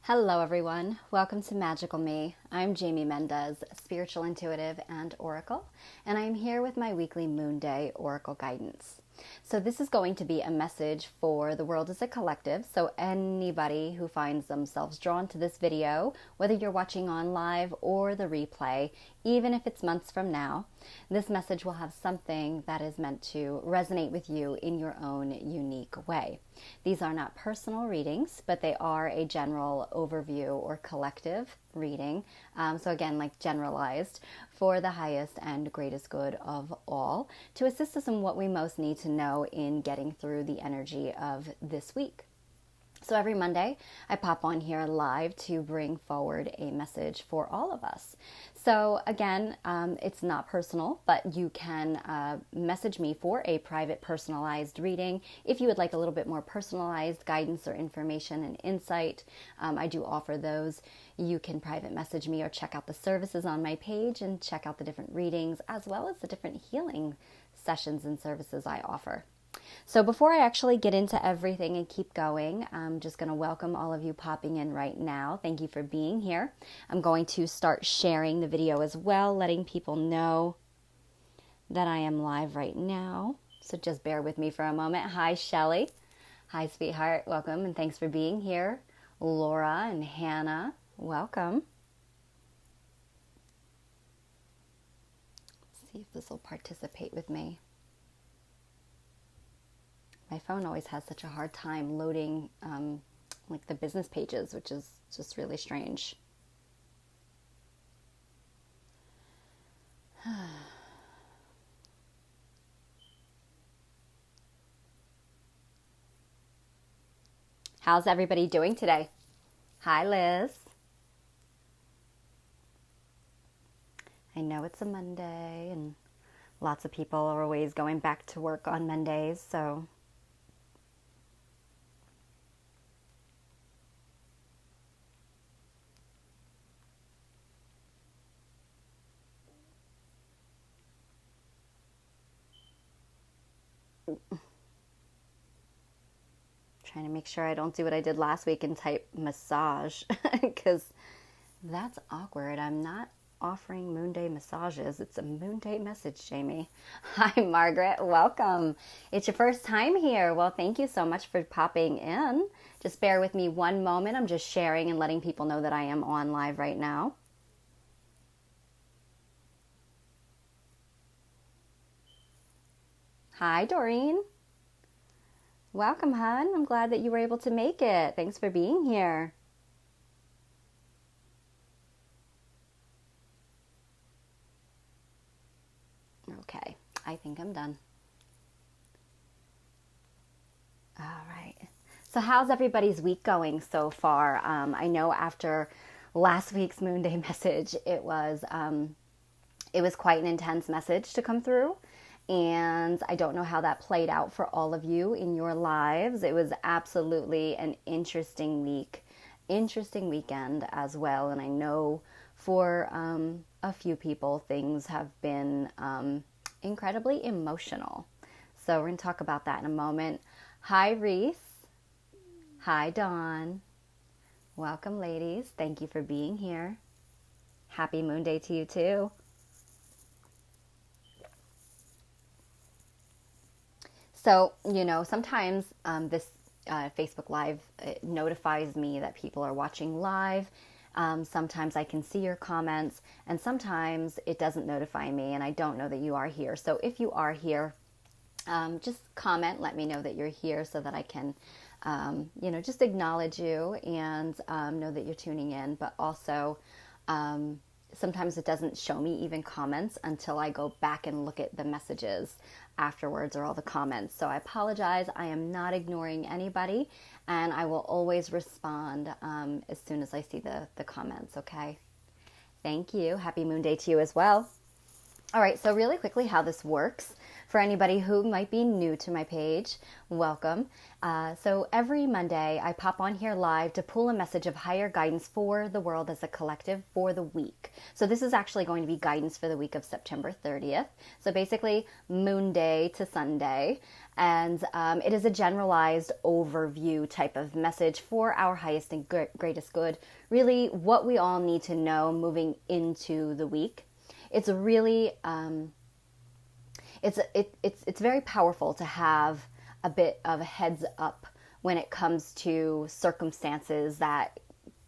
Hello everyone, welcome to Magical Me. I'm Jamie Mendez, spiritual intuitive and oracle, and I'm here with my weekly Moonday Oracle guidance. So this is going to be a message for the world as a collective, so anybody who finds themselves drawn to this video, whether you're watching on live or the replay, even if it's months from now, this message will have something that is meant to resonate with you in your own unique way. These are not personal readings, but they are a general overview or collective reading. So again, like generalized for the highest and greatest good of all, to assist us in what we most need to know in getting through the energy of this week. So every Monday, I pop on here live to bring forward a message for all of us. So again, it's not personal, but you can message me for a private personalized reading. If you would like a little bit more personalized guidance or information and insight, I do offer those. You can private message me or check out the services on my page and check out the different readings as well as the different healing sessions and services I offer. So before I actually get into everything and keep going, I'm just going to welcome all of you popping in right now. Thank you for being here. I'm going to start sharing the video as well, letting people know that I am live right now. So just bear with me for a moment. Hi, Shelly. Hi, sweetheart. Welcome and thanks for being here. Laura and Hannah, welcome. Let's see if this will participate with me. My phone always has such a hard time loading like the business pages, which is just really strange. How's everybody doing today? Hi, Liz. I know it's a Monday and lots of people are always going back to work on Mondays, so trying to make sure I don't do what I did last week and type massage because that's awkward. I'm not offering Moonday massages. It's a Moonday message, Jamie. Hi, Margaret. Welcome. It's your first time here. Well, thank you so much for popping in. Just bear with me one moment. I'm just sharing and letting people know that I am on live right now. Hi, Doreen. Welcome, hon. I'm glad that you were able to make it. Thanks for being here. Okay, I think I'm done. All right. So how's everybody's week going so far? I know after last week's Moonday message, it was quite an intense message to come through. And I don't know how that played out for all of you in your lives. It was absolutely an interesting week, interesting weekend as well. And I know for a few people, things have been incredibly emotional. So we're going to talk about that in a moment. Hi, Reese. Hi, Dawn. Welcome, ladies. Thank you for being here. Happy Moon Day to you, too. So, you know, sometimes this Facebook Live notifies me that people are watching live. Sometimes I can see your comments, and sometimes it doesn't notify me, and I don't know that you are here. So if you are here, just comment, let me know that you're here so that I can, you know, just acknowledge you and know that you're tuning in. But also, sometimes it doesn't show me even comments until I go back and look at the messages afterwards or all the comments. So I apologize. I am not ignoring anybody, and I will always respond as soon as I see the comments, okay? Thank you. Happy Moon Day to you as well. All right, so really quickly how this works. For anybody who might be new to my page, welcome. So every Monday, I pop on here live to pull a message of higher guidance for the world as a collective for the week. So this is actually going to be guidance for the week of September 30th. So basically, Moon Day to Sunday. And it is a generalized overview type of message for our highest and greatest good, really what we all need to know moving into the week. It's really, it's very powerful to have a bit of a heads up when it comes to circumstances that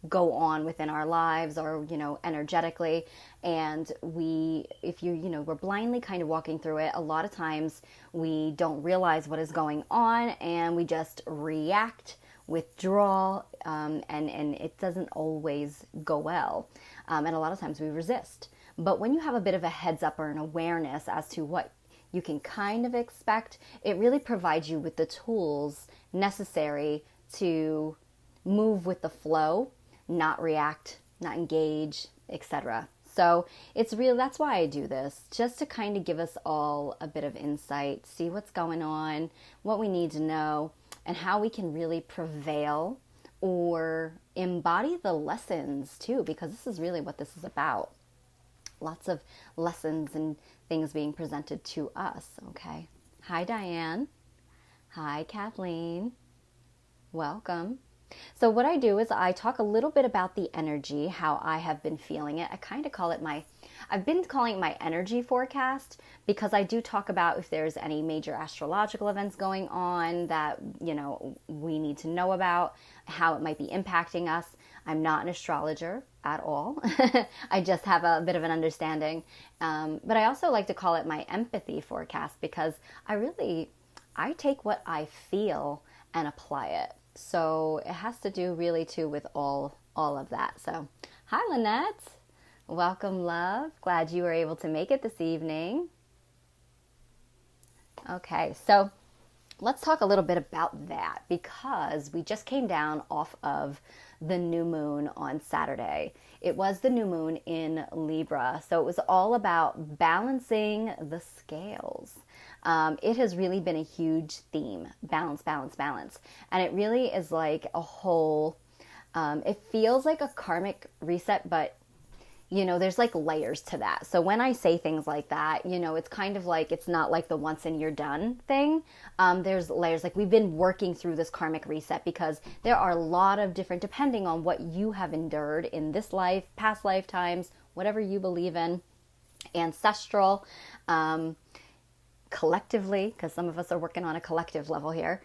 go on within our lives or, energetically. And we're blindly kind of walking through it. A lot of times we don't realize what is going on and we just react, withdraw, and it doesn't always go well. And a lot of times we resist. But when you have a bit of a heads up or an awareness as to what you can kind of expect, it really provides you with the tools necessary to move with the flow, not react, not engage, etc. So that's why I do this, just to kind of give us all a bit of insight, see what's going on, what we need to know, and how we can really prevail or embody the lessons too, because this is really what this is about. Lots of lessons and things being presented to us, okay? Hi, Diane. Hi, Kathleen. Welcome. So what I do is I talk a little bit about the energy, how I have been feeling it. I kind of call it I've been calling it my energy forecast, because I do talk about if there's any major astrological events going on that, we need to know about, how it might be impacting us. I'm not an astrologer at all. I just have a bit of an understanding. But I also like to call it my empathy forecast, because I take what I feel and apply it. So it has to do really too with all of that. So hi, Lynette. Welcome, love. Glad you were able to make it this evening. Okay, so let's talk a little bit about that, because we just came down off of the new moon on Saturday. It was the new moon in Libra, so it was all about balancing the scales. It has really been a huge theme, balance, balance, balance. And it really is like a whole, it feels like a karmic reset, but there's like layers to that. So when I say things like that, it's kind of like, it's not like the once and you're done thing. There's layers, like we've been working through this karmic reset because there are a lot of different, depending on what you have endured in this life, past lifetimes, whatever you believe in, ancestral, collectively, because some of us are working on a collective level here.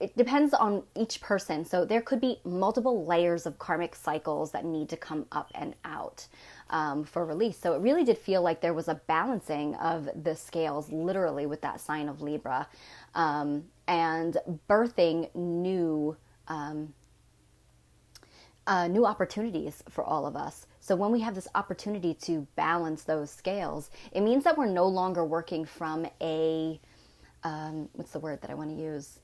It depends on each person. So there could be multiple layers of karmic cycles that need to come up and out for release. So it really did feel like there was a balancing of the scales, literally, with that sign of Libra, and birthing new opportunities for all of us. So when we have this opportunity to balance those scales, it means that we're no longer working from a, what's the word that I want to use?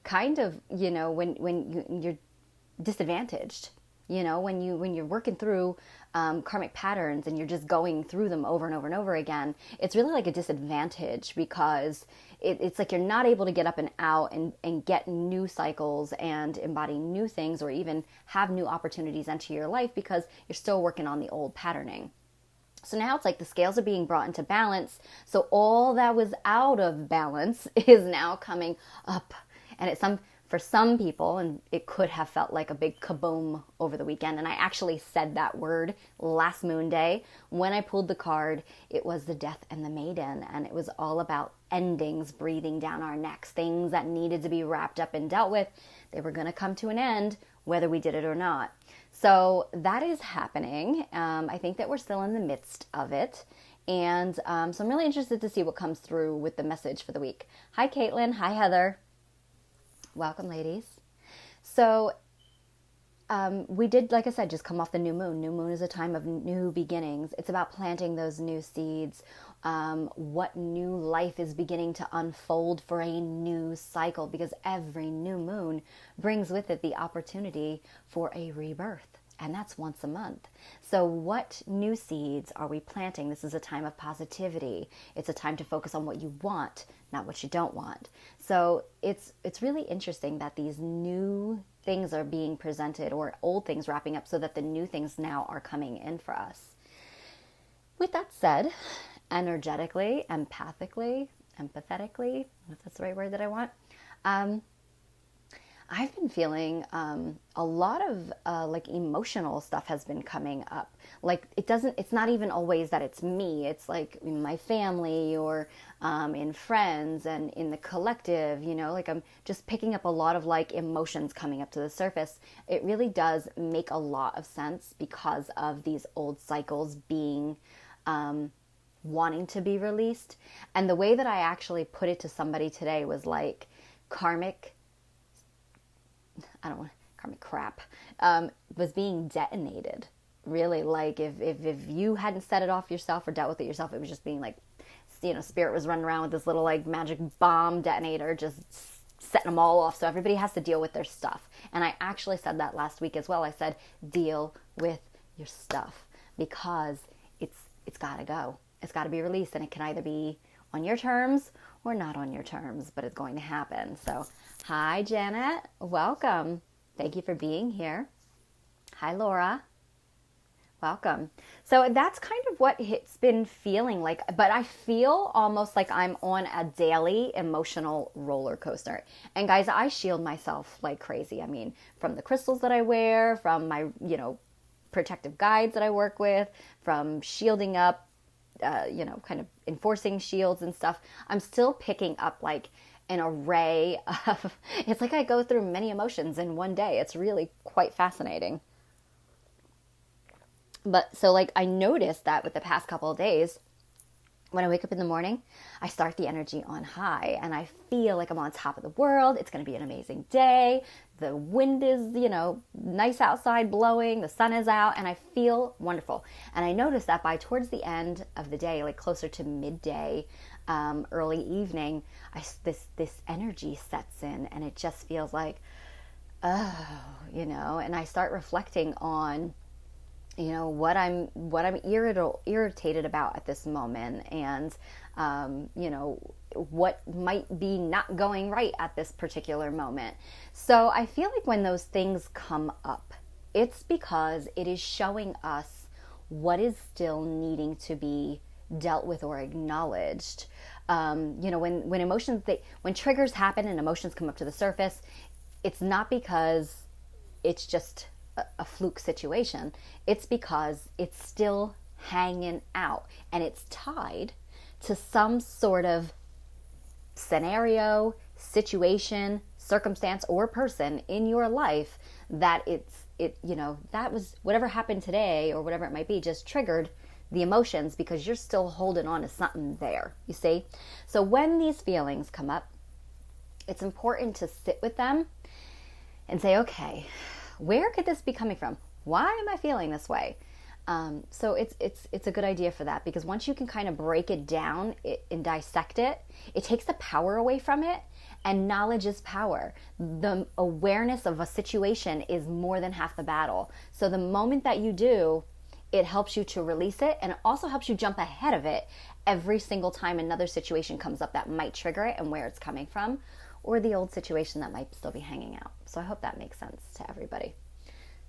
Kind of, when you're disadvantaged, when you're working through karmic patterns and you're just going through them over and over and over again, it's really like a disadvantage, because it's like you're not able to get up and out and get new cycles and embody new things, or even have new opportunities enter your life, because you're still working on the old patterning. So now it's like the scales are being brought into balance. So all that was out of balance is now coming up. And for some people, and it could have felt like a big kaboom over the weekend. And I actually said that word last Moon Day. When I pulled the card, it was the Death and the Maiden. And it was all about endings breathing down our necks, things that needed to be wrapped up and dealt with. They were going to come to an end, whether we did it or not. So that is happening. I think that we're still in the midst of it. And so I'm really interested to see what comes through with the message for the week. Hi, Caitlin. Hi, Heather. Welcome, ladies. So we did, like I said, just come off the new moon. New moon is a time of new beginnings. It's about planting those new seeds. What new life is beginning to unfold for a new cycle, because every new moon brings with it the opportunity for a rebirth. And that's once a month. So what new seeds are we planting? This is a time of positivity. It's a time to focus on what you want, not what you don't want. So it's really interesting that these new things are being presented, or old things wrapping up, so that the new things now are coming in for us. With that said, energetically, empathetically, if that's the right word that I want. I've been feeling a lot of like emotional stuff has been coming up. Like it's not even always that it's me. It's like in my family or in friends and in the collective, like I'm just picking up a lot of like emotions coming up to the surface. It really does make a lot of sense because of these old cycles being wanting to be released. And the way that I actually put it to somebody today was like karmic crap was being detonated. Really, like if you hadn't set it off yourself or dealt with it yourself, it was just being like, spirit was running around with this little like magic bomb detonator, just setting them all off. So everybody has to deal with their stuff. And I actually said that last week as well. I said, deal with your stuff because it's got to go. It's got to be released, and it can either be on your terms or not on your terms, but it's going to happen. So, hi, Janet. Welcome. Thank you for being here. Hi, Laura. Welcome. So that's kind of what it's been feeling like, but I feel almost like I'm on a daily emotional roller coaster. And guys, I shield myself like crazy. I mean, from the crystals that I wear, from my, protective guides that I work with, from shielding up, kind of enforcing shields and stuff, I'm still picking up like an array of, it's like I go through many emotions in one day. It's really quite fascinating. But so like I noticed that with the past couple of days, when I wake up in the morning, I start the energy on high and I feel like I'm on top of the world. It's going to be an amazing day. The wind is, nice outside blowing. The sun is out and I feel wonderful. And I noticed that by towards the end of the day, like closer to midday, early evening, this energy sets in and it just feels like, and I start reflecting on what I'm irritated about at this moment, and what might be not going right at this particular moment. So I feel like when those things come up, it's because it is showing us what is still needing to be dealt with or acknowledged. When emotions, when triggers happen and emotions come up to the surface, it's not because it's just a fluke situation. It's because it's still hanging out and it's tied to some sort of scenario, situation, circumstance, or person in your life that that was whatever happened today or whatever it might be just triggered the emotions because you're still holding on to something there, you see? So when these feelings come up, it's important to sit with them and say, okay, where could this be coming from? Why am I feeling this way? So it's a good idea for that because once you can kind of break it down and dissect it, it takes the power away from it. And knowledge is power. The awareness of a situation is more than half the battle. So the moment that you do, it helps you to release it, and it also helps you jump ahead of it every single time another situation comes up that might trigger it and where it's coming from, or the old situation that might still be hanging out. So I hope that makes sense to everybody.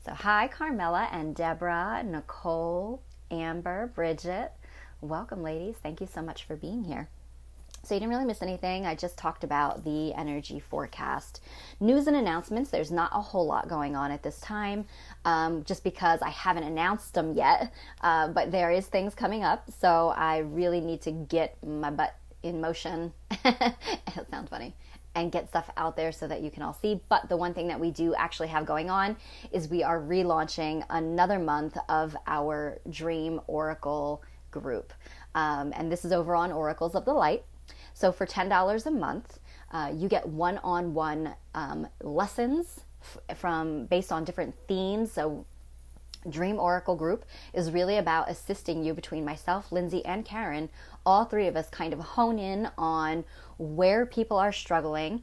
So hi, Carmela and Deborah, Nicole, Amber, Bridget. Welcome, ladies. Thank you so much for being here. So you didn't really miss anything. I just talked about the energy forecast. News and announcements, there's not a whole lot going on at this time, just because I haven't announced them yet, but there is things coming up, so I really need to get my butt in motion. It sounds funny. And get stuff out there so that you can all see. But the one thing that we do actually have going on is we are relaunching another month of our Dream Oracle group. And this is over on Oracles of the Light. So for $10 a month, you get one-on-one lessons based on different themes. So Dream Oracle group is really about assisting you between myself, Lindsay, and Karen. All three of us kind of hone in on where people are struggling,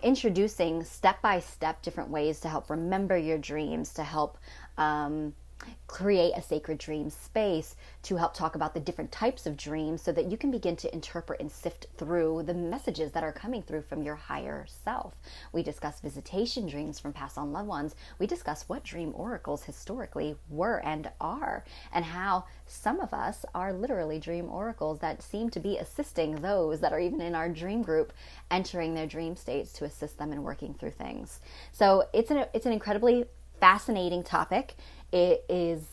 introducing step-by-step different ways to help remember your dreams, to help create a sacred dream space to help talk about the different types of dreams so that you can begin to interpret and sift through the messages that are coming through from your higher self. We discuss visitation dreams from past on loved ones. We discuss what dream oracles historically were and are, and how some of us are literally dream oracles that seem to be assisting those that are even in our dream group entering their dream states to assist them in working through things. So it's an incredibly fascinating topic. It is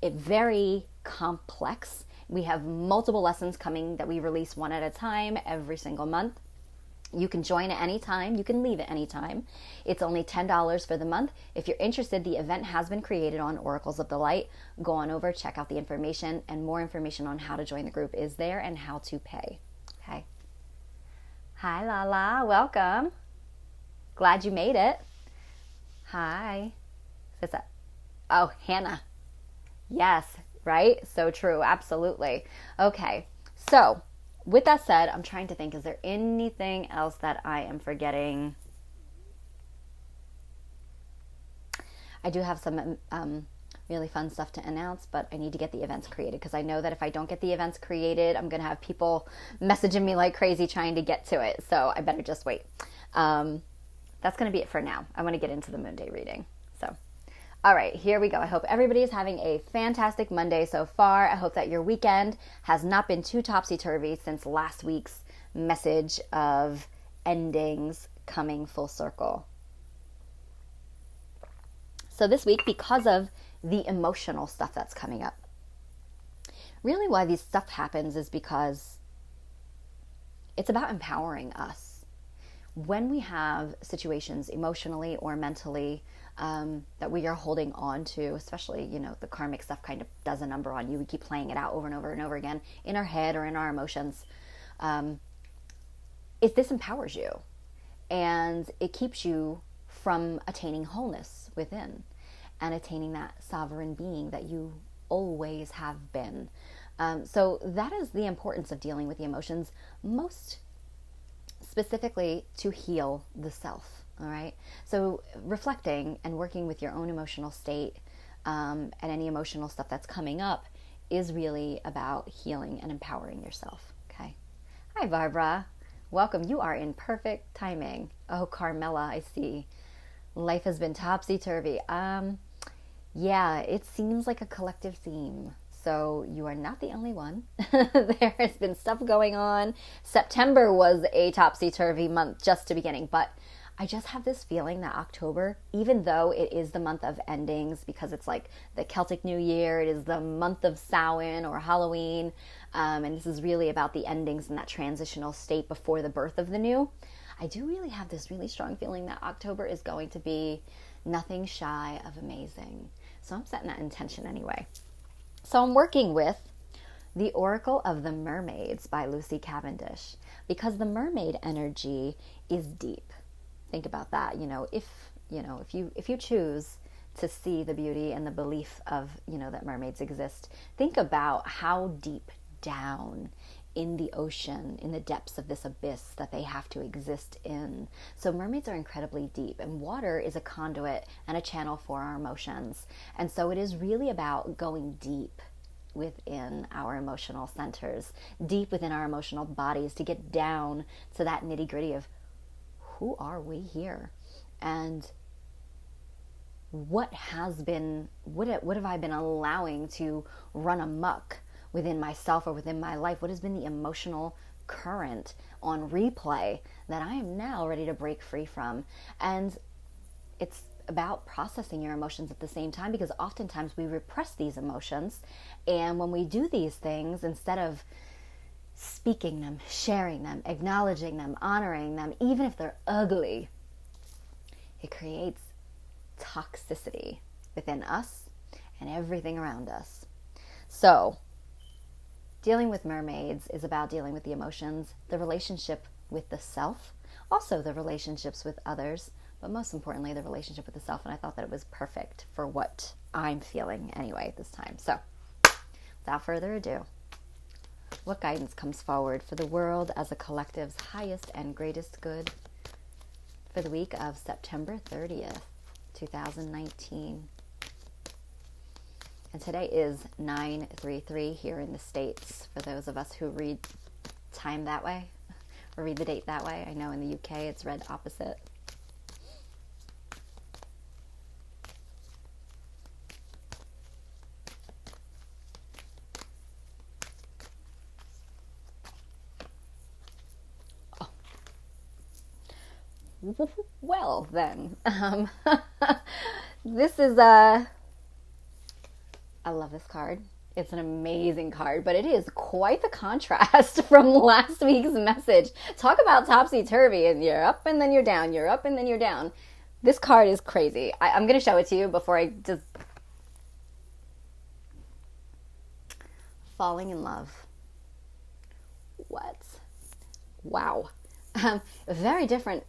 very complex. We have multiple lessons coming that we release one at a time every single month. You can join at any time. You can leave at any time. It's only $10 for the month. If you're interested, the event has been created on Oracles of the Light. Go on over, check out the information, and more information on how to join the group is there and how to pay. Okay. Hi, Lala. Welcome. Glad you made it. Hi. What's that? Oh, Hannah. Yes, right? So true. Absolutely. Okay. So with that said, I'm trying to think, is there anything else that I am forgetting? I do have some really fun stuff to announce, but I need to get the events created because I know that if I don't get the events created, I'm going to have people messaging me like crazy trying to get to it. So I better just wait. That's going to be it for now. I want to get into the Moonday reading. So, all right, here we go. I hope everybody is having a fantastic Monday so far. I hope that your weekend has not been too topsy-turvy since last week's message of endings coming full circle. So this week, because of the emotional stuff that's coming up, really why this stuff happens is because it's about empowering us. When we have situations emotionally or mentally that we are holding on to, especially, the karmic stuff kind of does a number on you. We keep playing it out over and over and over again in our head or in our emotions. It disempowers you and it keeps you from attaining wholeness within and attaining that sovereign being that you always have been. So that is the importance of dealing with the emotions, most specifically to heal the self. All right. So reflecting and working with your own emotional state and any emotional stuff that's coming up is really about healing and empowering yourself. Okay. Hi, Barbara. Welcome. You are in perfect timing. Oh, Carmela, I see. Life has been topsy-turvy. Yeah, it seems like a collective theme. So you are not the only one. There has been stuff going on. September was a topsy-turvy month just to beginning, but I just have this feeling that October, even though it is the month of endings because it's like the Celtic New Year, it is the month of Samhain or Halloween, and this is really about the endings and that transitional state before the birth of the new. I do really have this really strong feeling that October is going to be nothing shy of amazing. So I'm setting that intention anyway. So I'm working with The Oracle of the Mermaids by Lucy Cavendish because the mermaid energy is deep. Think about that. If you choose to see the beauty and the belief of, that mermaids exist, think about how deep down in the ocean, in the depths of this abyss that they have to exist in. So mermaids are incredibly deep, and water is a conduit and a channel for our emotions. And so it is really about going deep within our emotional centers, deep within our emotional bodies to get down to that nitty-gritty of who are we here? And what have I been allowing to run amok within myself or within my life? What has been the emotional current on replay that I am now ready to break free from? And it's about processing your emotions at the same time, because oftentimes we repress these emotions. And when we do these things, instead of speaking them, sharing them, acknowledging them, honoring them, even if they're ugly, it creates toxicity within us and everything around us. So, dealing with mermaids is about dealing with the emotions, the relationship with the self, also the relationships with others, but most importantly, the relationship with the self. And I thought that it was perfect for what I'm feeling anyway this time. So, without further ado, what guidance comes forward for the world as a collective's highest and greatest good for the week of September 30th, 2019? And today is 9/3/3 here in the States, for those of us who read time that way, or read the date that way. I know in the UK it's read opposite. Well, then, this is I love this card. It's an amazing card, but it is quite the contrast from last week's message. Talk about topsy-turvy, and you're up and then you're down, you're up and then you're down. This card is crazy. I'm going to show it to you before I just... Falling in love. What? Wow. Very different.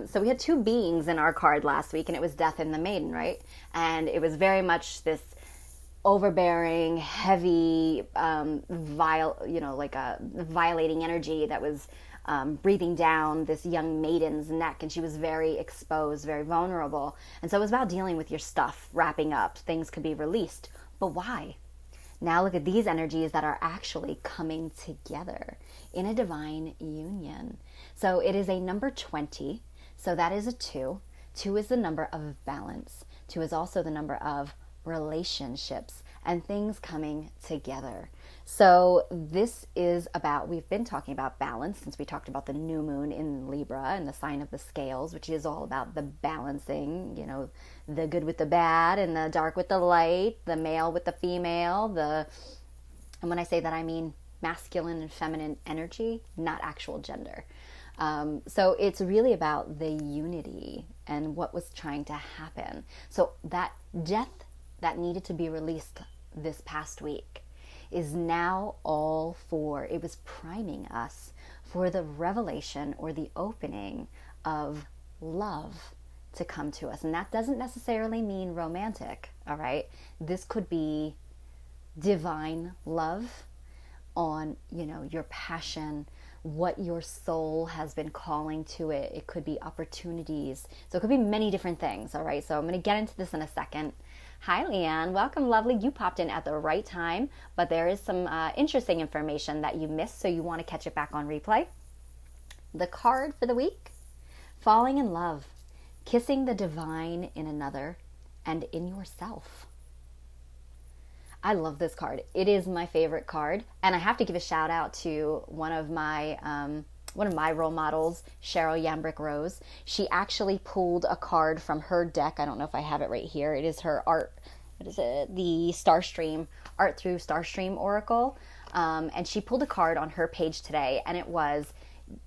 So we had two beings in our card last week, and it was Death and the Maiden, right? And it was very much this overbearing, heavy, violating energy that was breathing down this young maiden's neck, and she was very exposed, very vulnerable. And so it was about dealing with your stuff, wrapping up. Things could be released. But why? Now look at these energies that are actually coming together in a divine union. So it is a number 20. So that is a 2. 2 is the number of balance. 2 is also the number of relationships and things coming together. So this is about, we've been talking about balance since we talked about the new moon in Libra and the sign of the scales, which is all about the balancing, the good with the bad and the dark with the light, the male with the female, and when I say that, I mean masculine and feminine energy, not actual gender. So it's really about the unity and what was trying to happen. So that death that needed to be released this past week is now all for, it was priming us for the revelation or the opening of love to come to us. And that doesn't necessarily mean romantic, all right? This could be divine love on, your passion, what your soul has been calling to it. It could be opportunities. So it could be many different things, all right? So I'm going to get into this in a second. Hi, Leanne. Welcome, lovely. You popped in at the right time, but there is some interesting information that you missed, so you want to catch it back on replay. The card for the week, falling in love, kissing the divine in another and in yourself. I love this card. It is my favorite card, and I have to give a shout out to one of my role models, Cheryl Yambrick Rose. She actually pulled a card from her deck. I don't know if I have it right here. It is her art. What is it? The Starstream Art Through Starstream Oracle, and she pulled a card on her page today, and it was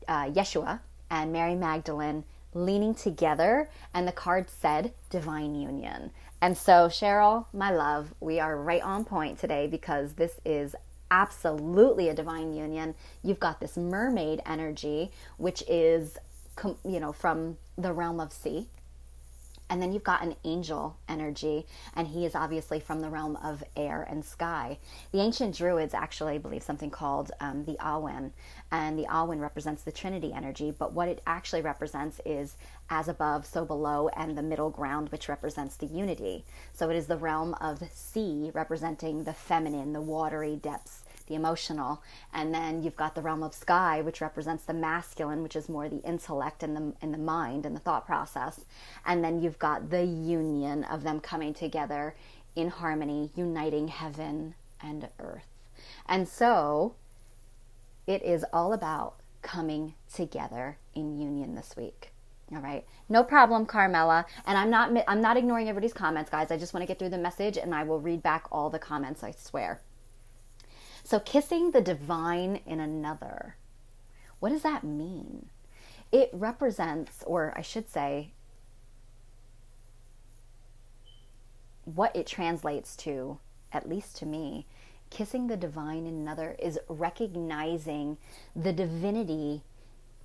Yeshua and Mary Magdalene leaning together, and the card said divine union. And so, Cheryl, my love, we are right on point today because this is absolutely a divine union. You've got this mermaid energy, which is, from the realm of sea. And then you've got an angel energy, and he is obviously from the realm of air and sky. The ancient Druids actually believe something called the Awen, and the Awen represents the Trinity energy, but what it actually represents is as above, so below, and the middle ground, which represents the unity. So it is the realm of sea representing the feminine, the watery depths, the emotional, and then you've got the realm of sky, which represents the masculine, which is more the intellect and the mind and the thought process, and then you've got the union of them coming together in harmony, uniting heaven and earth. And so it is all about coming together in union this week. All right, no problem, Carmela. And I'm not ignoring everybody's comments, guys. I just want to get through the message, and I will read back all the comments, I swear. So kissing the divine in another, what does that mean? It represents, or I should say, what it translates to, at least to me, kissing the divine in another is recognizing the divinity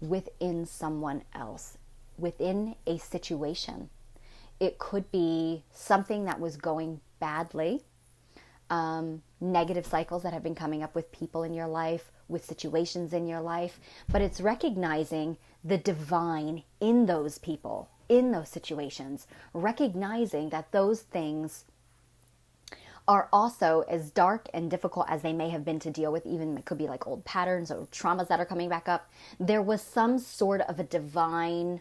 within someone else, within a situation. It could be something that was going badly, negative cycles that have been coming up with people in your life, with situations in your life, but it's recognizing the divine in those people, in those situations, recognizing that those things are also as dark and difficult as they may have been to deal with. Even it could be like old patterns or traumas that are coming back up. There was some sort of a divine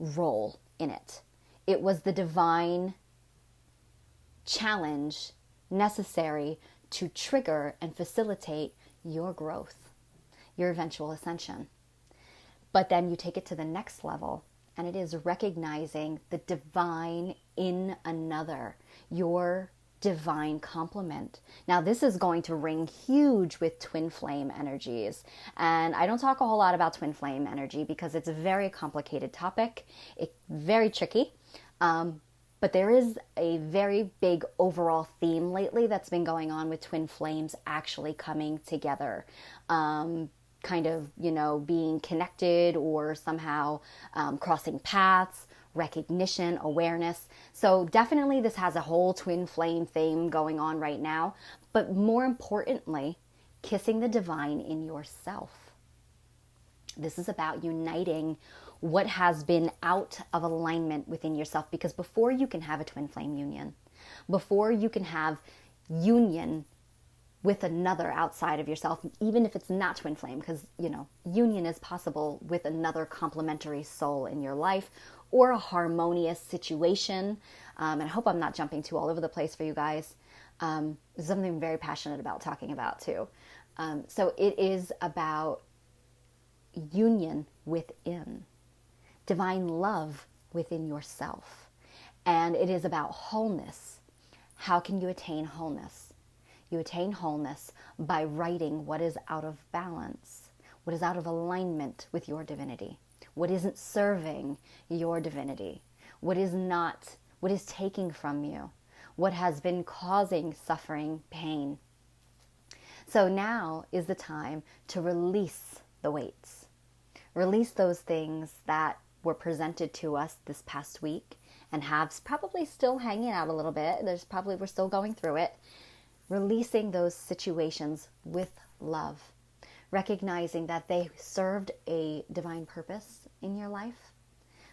role in it. It was the divine challenge necessary to trigger and facilitate your growth, your eventual ascension. But then you take it to the next level, and it is recognizing the divine in another, your divine complement. Now, this is going to ring huge with twin flame energies. And I don't talk a whole lot about twin flame energy because it's a very complicated topic. It's very tricky. But there is a very big overall theme lately that's been going on with twin flames actually coming together. Kind of, being connected or somehow crossing paths, recognition, awareness. So definitely this has a whole twin flame theme going on right now. But more importantly, kissing the divine in yourself. This is about uniting what has been out of alignment within yourself. Because before you can have a twin flame union, before you can have union with another outside of yourself, even if it's not twin flame, because, union is possible with another complementary soul in your life or a harmonious situation. And I hope I'm not jumping too all over the place for you guys. It's something I'm very passionate about talking about too. So it is about union within, divine love within yourself. And it is about wholeness. How can you attain wholeness? You attain wholeness by righting what is out of balance, what is out of alignment with your divinity, what isn't serving your divinity, what is taking from you, what has been causing suffering, pain. So now is the time to release the weights. Release those things that were presented to us this past week and have probably still hanging out a little bit. We're still going through it. Releasing those situations with love, recognizing that they served a divine purpose in your life,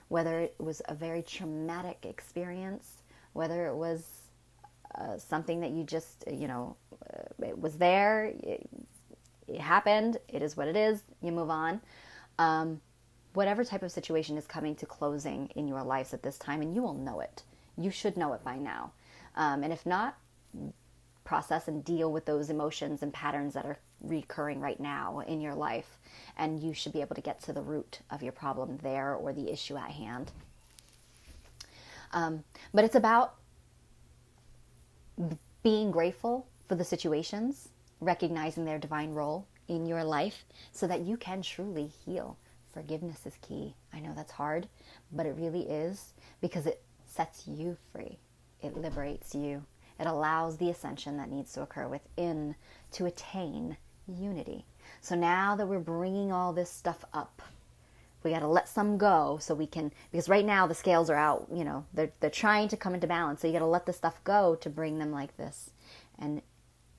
whether it was a very traumatic experience, whether it was something that you just, it was there, it happened, it is what it is, you move on. Whatever type of situation is coming to closing in your lives at this time, and you will know it. You should know it by now. And if not, process and deal with those emotions and patterns that are recurring right now in your life. And you should be able to get to the root of your problem there or the issue at hand. But it's about being grateful for the situations, recognizing their divine role in your life so that you can truly heal. Forgiveness is key. I know that's hard, but it really is, because it sets you free. It liberates you. It allows the ascension that needs to occur within to attain unity. So now that we're bringing all this stuff up, we got to let some go so we can, because right now the scales are out, they're trying to come into balance. So you got to let the stuff go to bring them like this, and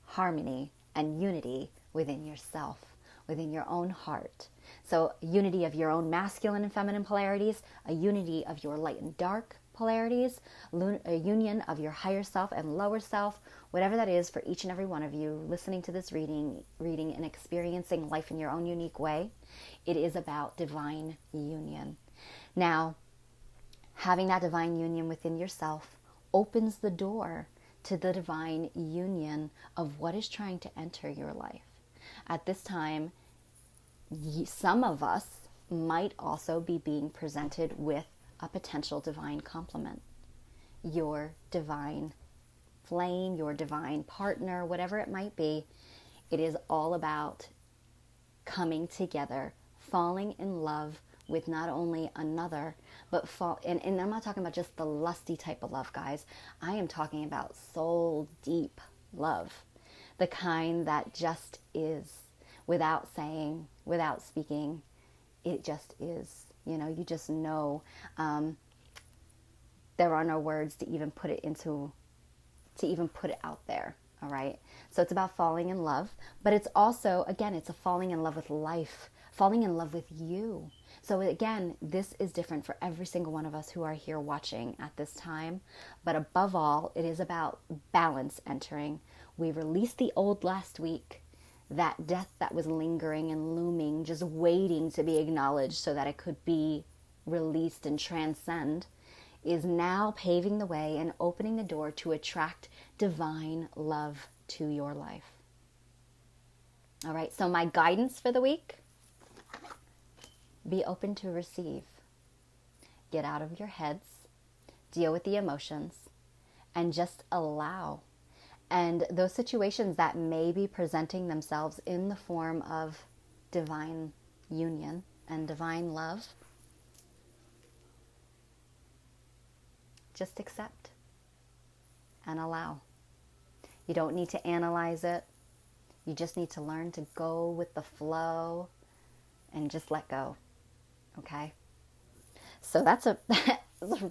harmony and unity within yourself, within your own heart. So unity of your own masculine and feminine polarities, a unity of your light and dark polarities, a union of your higher self and lower self, whatever that is for each and every one of you listening to this reading and experiencing life in your own unique way. It is about divine union. Now, having that divine union within yourself opens the door to the divine union of what is trying to enter your life. At this time, some of us might also be being presented with a potential divine complement. Your divine flame, your divine partner, whatever it might be. It is all about coming together, falling in love with not only another, but and I'm not talking about just the lusty type of love, guys. I am talking about soul deep love. The kind that just is, without saying, without speaking. It just is. You just know. There are no words to even put it out there. All right. So it's about falling in love, but it's also, again, it's a falling in love with life, falling in love with you, So again, this is different for every single one of us who are here watching at this time. But above all, it is about balance entering. We released the old last week, that death that was lingering and looming, just waiting to be acknowledged so that it could be released and transcend, is now paving the way and opening the door to attract divine love to your life. All right, so my guidance for the week: be open to receive. Get out of your heads, deal with the emotions, and just allow. And those situations that may be presenting themselves in the form of divine union and divine love, just accept and allow. You don't need to analyze it. You just need to learn to go with the flow and just let go. Okay? So that's a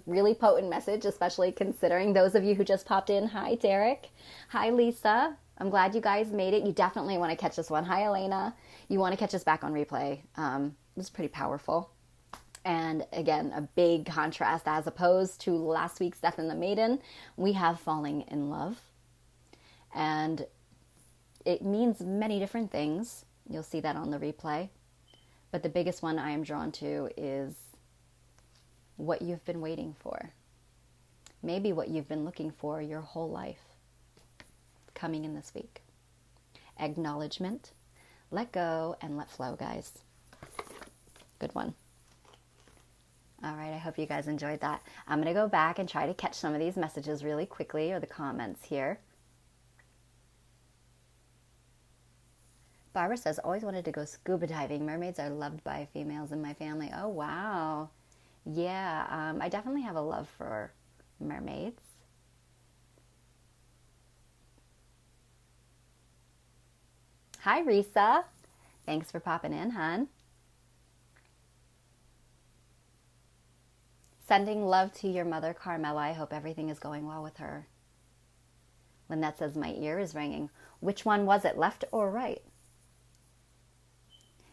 really potent message, especially considering those of you who just popped in. Hi, Derek. Hi, Lisa. I'm glad you guys made it. You definitely want to catch this one. Hi, Elena. You want to catch this back on replay. It was pretty powerful. And again, a big contrast as opposed to last week's Death in the Maiden. We have falling in love. And it means many different things. You'll see that on the replay. But the biggest one I am drawn to is what you've been waiting for. Maybe what you've been looking for your whole life. Coming in this week. Acknowledgement. Let go and let flow, guys. Good one. All right, I hope you guys enjoyed that. I'm going to go back and try to catch some of these messages really quickly, or the comments here. Barbara says, always wanted to go scuba diving. Mermaids are loved by females in my family. Oh, wow. Yeah, I definitely have a love for mermaids. Hi, Risa. Thanks for popping in, hon. Sending love to your mother, Carmela. I hope everything is going well with her. Lynette says, my ear is ringing. Which one was it, left or right?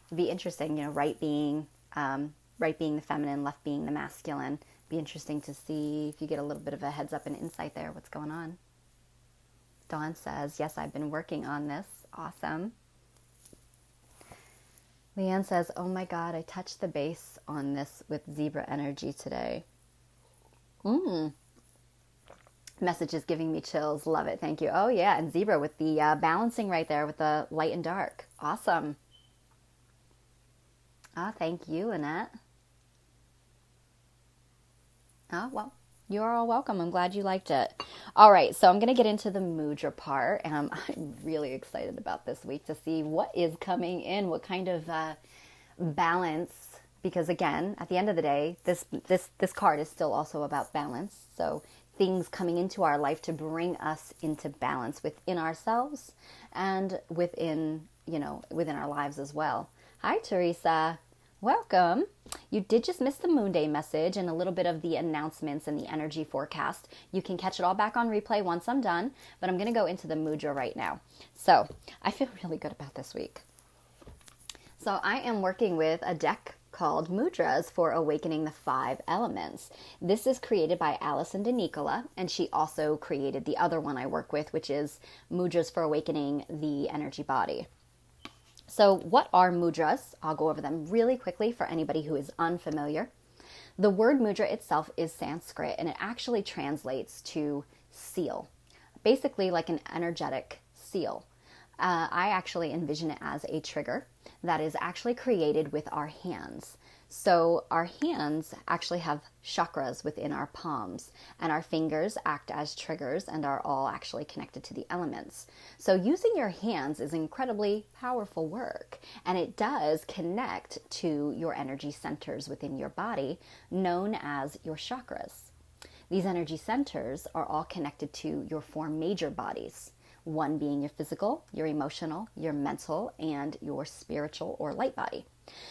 It'd be interesting, right being the feminine, left being the masculine. Be interesting to see if you get a little bit of a heads up and insight there. What's going on? Dawn says, yes, I've been working on this. Awesome. Leanne says, oh my God, I touched the base on this with zebra energy today. Message is giving me chills. Love it. Thank you. Oh yeah, and zebra with the balancing right there with the light and dark. Awesome. Oh, thank you, Annette. Oh, well, you're all welcome. I'm glad you liked it. All right, so I'm going to get into the mudra part, and I'm really excited about this week to see what is coming in, what kind of balance, because again, at the end of the day, this card is still also about balance. So things coming into our life to bring us into balance within ourselves and within our lives as well. Hi, Teresa. Welcome. You did just miss the Moonday message and a little bit of the announcements and the energy forecast. You can catch it all back on replay once I'm done, but I'm going to go into the mudra right now. So I feel really good about this week. So I am working with a deck called Mudras for Awakening the 5 Elements. This is created by Alison DeNicola, and she also created the other one I work with, which is Mudras for Awakening the Energy Body. So what are mudras? I'll go over them really quickly for anybody who is unfamiliar. The word mudra itself is Sanskrit, and it actually translates to seal, basically like an energetic seal. I actually envision it as a trigger that is actually created with our hands. So our hands actually have chakras within our palms, and our fingers act as triggers and are all actually connected to the elements. So using your hands is incredibly powerful work, and it does connect to your energy centers within your body, known as your chakras. These energy centers are all connected to your 4 major bodies, one being your physical, your emotional, your mental, and your spiritual or light body.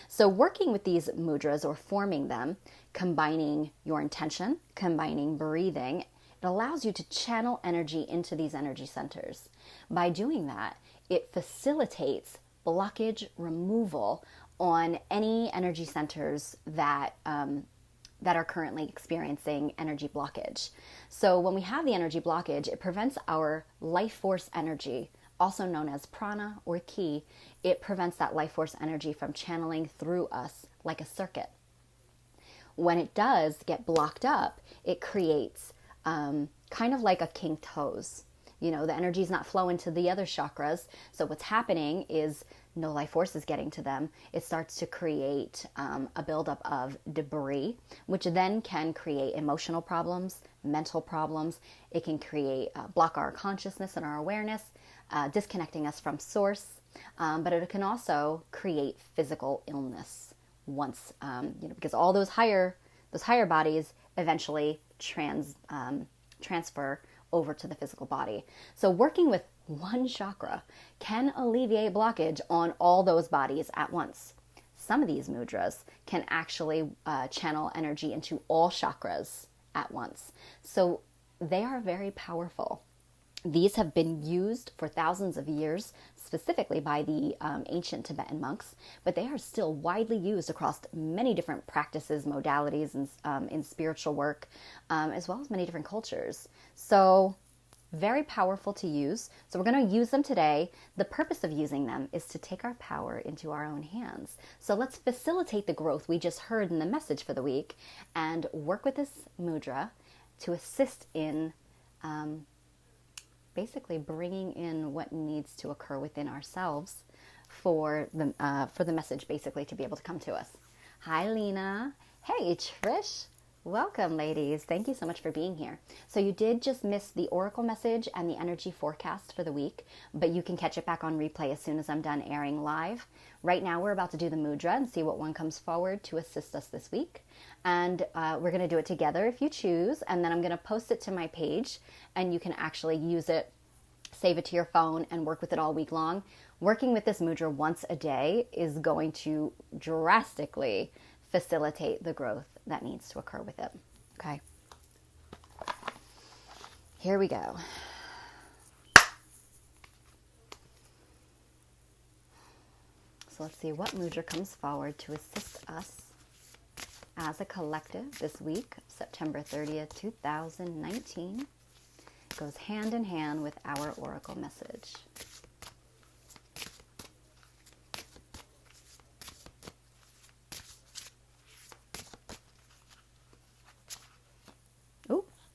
So working with these mudras or forming them, combining your intention, combining breathing, it allows you to channel energy into these energy centers. By doing that, it facilitates blockage removal on any energy centers that are currently experiencing energy blockage. So when we have the energy blockage, it prevents our life force energy, also known as prana or ki. It prevents that life force energy from channeling through us like a circuit. When it does get blocked up, it creates kind of like a kinked hose. The energy is not flowing to the other chakras. So what's happening is no life force is getting to them. It starts to create a buildup of debris, which then can create emotional problems, mental problems. It can create block our consciousness and our awareness, disconnecting us from source. But it can also create physical illness once, because all those higher bodies eventually transfer over to the physical body. So working with one chakra can alleviate blockage on all those bodies at once. Some of these mudras can actually channel energy into all chakras at once. So they are very powerful. These have been used for thousands of years, specifically by the ancient Tibetan monks, but they are still widely used across many different practices, modalities, and in spiritual work, as well as many different cultures. So very powerful to use. So we're going to use them today. The purpose of using them is to take our power into our own hands. So let's facilitate the growth we just heard in the message for the week and work with this mudra to assist in basically bringing in what needs to occur within ourselves for the message basically to be able to come to us. Hi, Lena. Hey, Trish. Welcome, ladies. Thank you so much for being here. So you did just miss the oracle message and the energy forecast for the week, but you can catch it back on replay as soon as I'm done airing live. Right now, we're about to do the mudra and see what one comes forward to assist us this week. And we're going to do it together if you choose, and then I'm going to post it to my page, and you can actually use it, save it to your phone, and work with it all week long. Working with this mudra once a day is going to drastically facilitate the growth that needs to occur with it. Okay. Here we go. So let's see what mudra comes forward to assist us as a collective this week, September 30th, 2019. It goes hand in hand with our oracle message.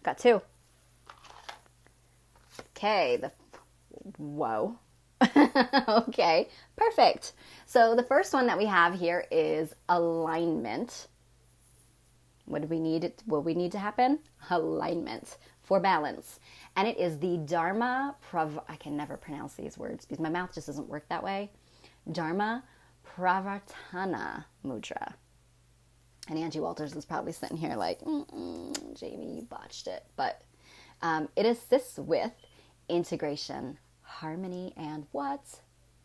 Got two. Okay, whoa. Okay, perfect. So the first one that we have here is alignment. What do we need? What we need to happen? Alignment for balance. And it is the Dharma I can never pronounce these words because my mouth just doesn't work that way. Dharma Pravartana Mudra. And Angie Walters is probably sitting here like, Jamie, you botched it. But it assists with integration, harmony, and what?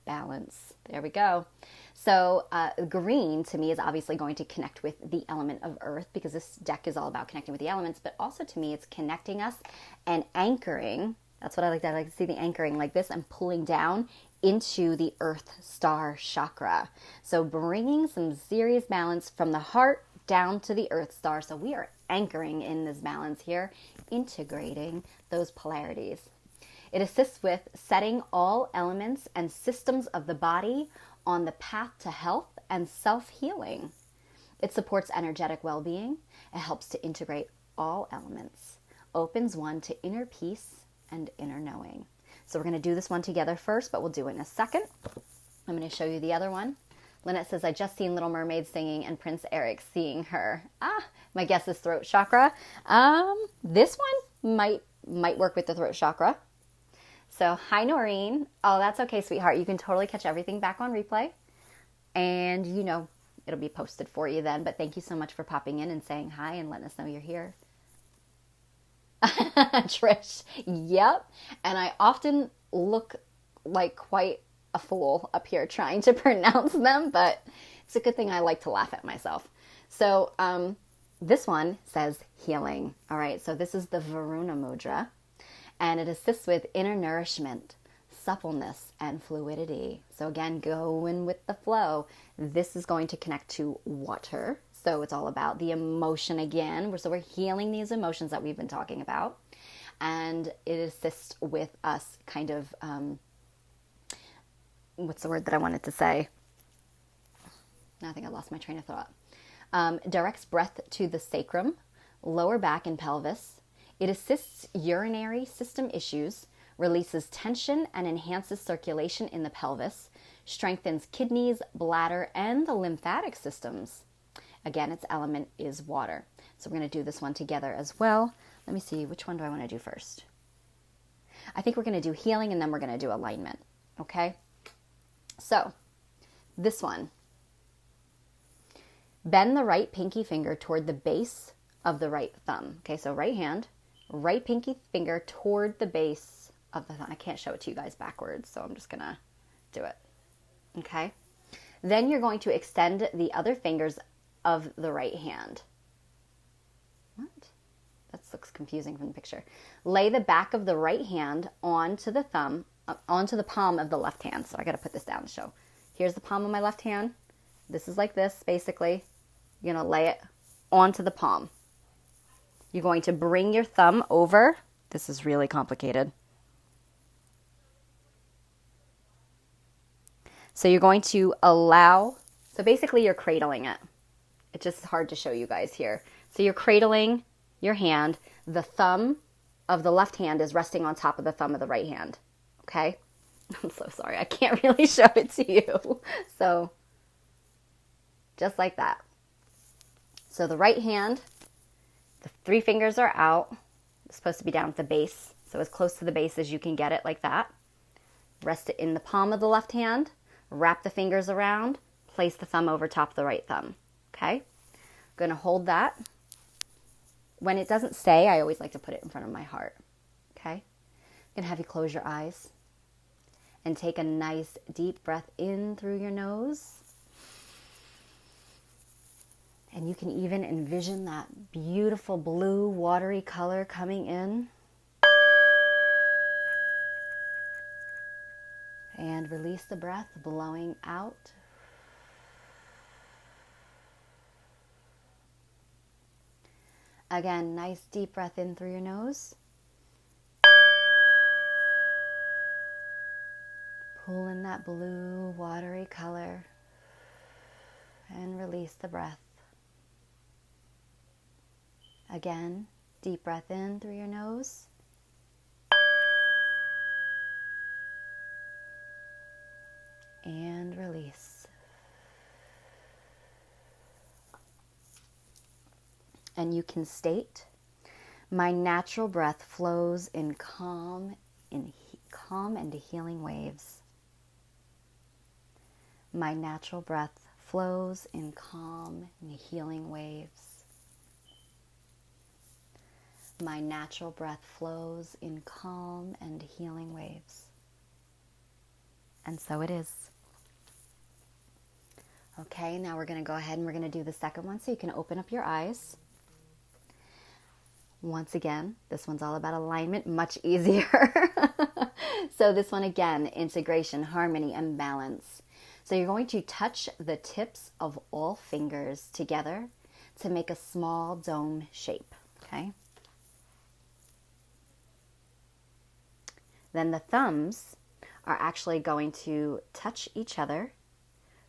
Balance. There we go. So green to me is obviously going to connect with the element of earth because this deck is all about connecting with the elements. But also to me, it's connecting us and anchoring. That's what I like. I like to see the anchoring like this and pulling down into the earth star chakra. So bringing some serious balance from the heart down to the earth star. So we are anchoring in this balance here, integrating those polarities. It assists with setting all elements and systems of the body on the path to health and self-healing. It supports energetic well-being. It helps to integrate all elements, opens one to inner peace and inner knowing. So we're going to do this one together first, but we'll do it in a second. I'm going to show you the other one. Lynette says, I just seen Little Mermaid singing and Prince Eric seeing her. My guess is throat chakra. This one might work with the throat chakra. So, hi, Noreen. Oh, that's okay, sweetheart. You can totally catch everything back on replay. And, it'll be posted for you then. But thank you so much for popping in and saying hi and letting us know you're here. Trish, yep. And I often look like quite a fool up here trying to pronounce them, but it's a good thing I like to laugh at myself. So this one says healing. All right, so this is the Varuna Mudra, and it assists with inner nourishment, suppleness and fluidity. So again, going with the flow. This is going to connect to water. So it's all about the emotion again. So we're healing these emotions that we've been talking about. And it assists with us kind of, what's the word that I wanted to say? I think I lost my train of thought. Directs breath to the sacrum, lower back and pelvis. It assists urinary system issues, releases tension and enhances circulation in the pelvis, strengthens kidneys, bladder, and the lymphatic systems. Again, its element is water. So we're going to do this one together as well. Let me see, which one do I want to do first? I think we're going to do healing and then we're going to do alignment. Okay? So, this one. Bend the right pinky finger toward the base of the right thumb. Okay, so right hand, right pinky finger toward the base of the thumb. I can't show it to you guys backwards, so I'm just going to do it. Okay? Then you're going to extend the other fingers of the right hand. What? That looks confusing from the picture. Lay the back of the right hand onto the thumb, onto the palm of the left hand. So I got to put this down to show. Here's the palm of my left hand. This is like this, basically. You're going to lay it onto the palm. You're going to bring your thumb over. This is really complicated. So you're going to allow, so basically you're cradling it. It's just hard to show you guys here. So you're cradling your hand. The thumb of the left hand is resting on top of the thumb of the right hand. Okay? I'm so sorry. I can't really show it to you. So just like that. So the right hand, the three fingers are out. It's supposed to be down at the base. So as close to the base as you can get it, like that. Rest it in the palm of the left hand. Wrap the fingers around. Place the thumb over top of the right thumb. Okay? I'm going to hold that. When it doesn't say, I always like to put it in front of my heart. Okay? I'm going to have you close your eyes and take a nice deep breath in through your nose. And you can even envision that beautiful blue watery color coming in. And release the breath, blowing out. Again, nice deep breath in through your nose. Pull in that blue watery color. And release the breath. Again, deep breath in through your nose. And release. And you can state, my natural breath flows in calm and healing waves. My natural breath flows in calm and healing waves. My natural breath flows in calm and healing waves. And so it is. Okay, now we're going to go ahead and we're going to do the second one so you can open up your eyes. Once again, this one's all about alignment, much easier. So this one again, integration, harmony, and balance. So you're going to touch the tips of all fingers together to make a small dome shape, okay? Then the thumbs are actually going to touch each other,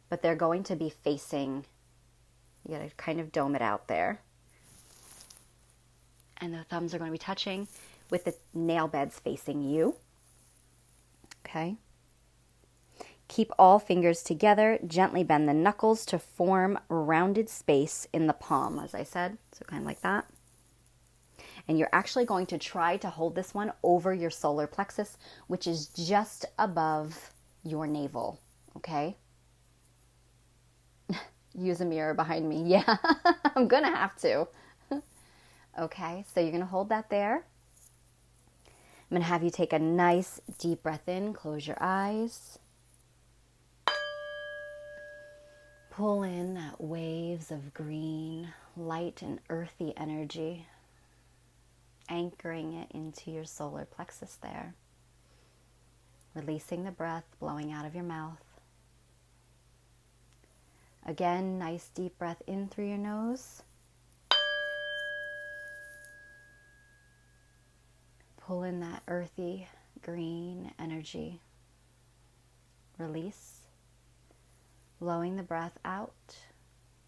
but they're going to be facing, you gotta kind of dome it out there. And the thumbs are going to be touching with the nail beds facing you. Okay. Keep all fingers together. Gently bend the knuckles to form rounded space in the palm, as I said. So kind of like that. And you're actually going to try to hold this one over your solar plexus, which is just above your navel. Okay. Use a mirror behind me. Yeah, I'm going to have to. Okay, so you're going to hold that there. I'm going to have you take a nice deep breath in. Close your eyes. Pull in that waves of green, light and earthy energy, anchoring it into your solar plexus there. Releasing the breath, blowing out of your mouth. Again, nice deep breath in through your nose. Pull in that earthy, green energy. Release. Blowing the breath out,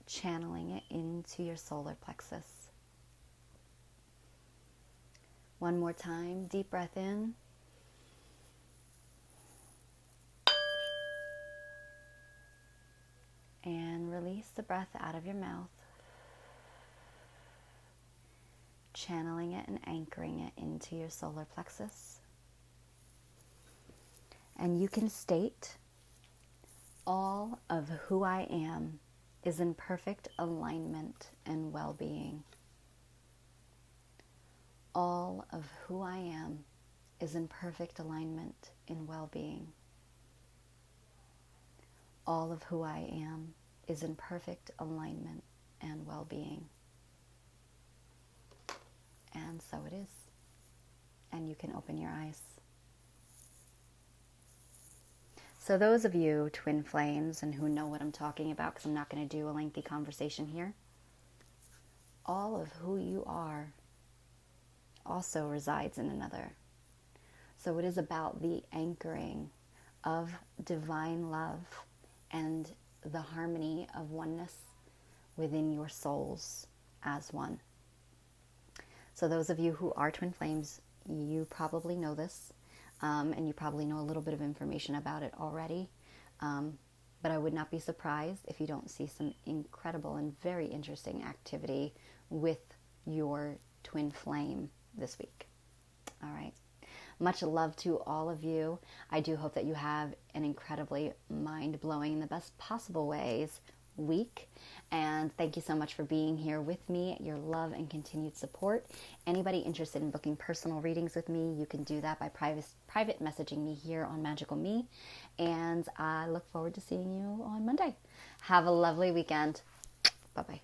channeling it into your solar plexus. One more time, deep breath in. And release the breath out of your mouth, channeling it and anchoring it into your solar plexus. And you can state, all of who I am is in perfect alignment and well-being. All of who I am is in perfect alignment and well-being. All of who I am is in perfect alignment and well-being. And so it is. And you can open your eyes. So those of you twin flames and who know what I'm talking about, because I'm not going to do a lengthy conversation here, all of who you are also resides in another. So it is about the anchoring of divine love and the harmony of oneness within your souls as one. So those of you who are twin flames, you probably know this, and you probably know a little bit of information about it already. But I would not be surprised if you don't see some incredible and very interesting activity with your twin flame this week. All right. Much love to all of you. I do hope that you have an incredibly mind-blowing, in the best possible ways, week. And thank you so much for being here with me, your love and continued support. Anybody interested in booking personal readings with me, you can do that by private messaging me here on Magical Me. And I look forward to seeing you on Monday. Have a lovely weekend. Bye-bye.